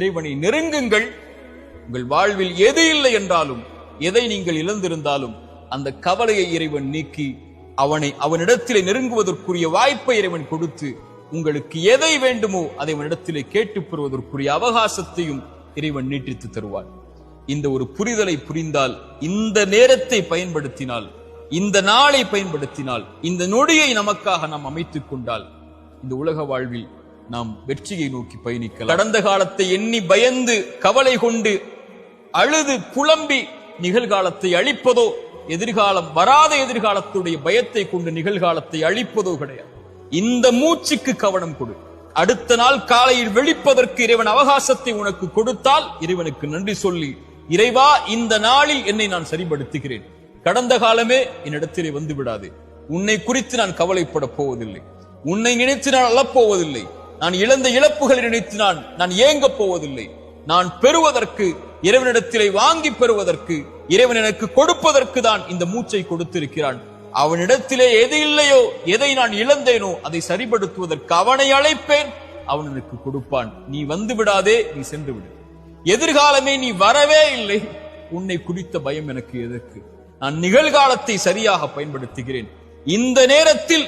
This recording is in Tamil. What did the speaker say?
இறைவனை நெருங்குங்கள். உங்கள் வாழ்வில் எது இல்லை என்றாலும், எதை நீங்கள் இழந்திருந்தாலும் அந்த கவலையை இறைவன் நீக்கி அவனிடத்திலே நெருங்குவதற்குரிய வாய்ப்பை இறைவன் கொடுத்து, உங்களுக்கு எதை வேண்டுமோ அதை அவனிடத்திலே கேட்டுப் பெறுவதற்குரிய அவகாசத்தையும் இறைவன் நீட்டித்து தருவார். இந்த ஒரு புரிதலை புரிந்தால், இந்த நேரத்தை பயன்படுத்தினால், இந்த நாளை பயன்படுத்தினால், இந்த நொடியை நமக்காக நாம் அமைத்துக் கொண்டால், இந்த உலக வாழ்வில் நாம் வெற்றியை நோக்கி பயணிக்கலாம். கடந்த காலத்தை எண்ணி பயந்து கவலை கொண்டு அழுது புலம்பி நிகழ்காலத்தை அழிப்பதோ, வராத எதிர்காலத்துடைய பயத்தை கொண்டு நிகழ்காலத்தை அழிப்பதோ கிடையாது. இந்த மூச்சுக்கு கவனம் கொடு. அடுத்த நாள் காலையில் வெளிப்பதற்கு இறைவன் அவகாசத்தை உனக்கு கொடுத்தால் இறைவனுக்கு நன்றி சொல்லி, இறைவா இந்த நாளில் என்னை நான் சரிபடுத்துகிறேன். கடந்த காலமே என்னிடத்திலே வந்து விடாது. உன்னை குறித்து நான் கவலைப்பட போவதில்லை. உன்னை நினைத்து நான் அழப்போவதில்லை. நான் இழந்த இழப்புகளை நினைத்து நான் ஏங்க போவதில்லை. நான் பெறுவதற்கு, இறைவனிடத்திலே வாங்கி பெறுவதற்கு, இறைவன் எனக்கு கொடுப்பதற்கு தான் இந்த மூச்சை கொடுத்திருக்கிறான். அவனிடத்திலே எது இல்லையோ, எதை நான் இழந்தேனோ அதை சரிபடுத்துவதற்கு அவனை அழைப்பேன், அவன் எனக்கு கொடுப்பான். நீ வந்து விடாதே, நீ சென்று விடு. எதிர்காலமே நீ வரவே இல்லை, உன்னை குறித்த பயம் எனக்கு எதற்கு? நான் நிகழ்காலத்தை சரியாக பயன்படுத்துகிறேன். இந்த நேரத்தில்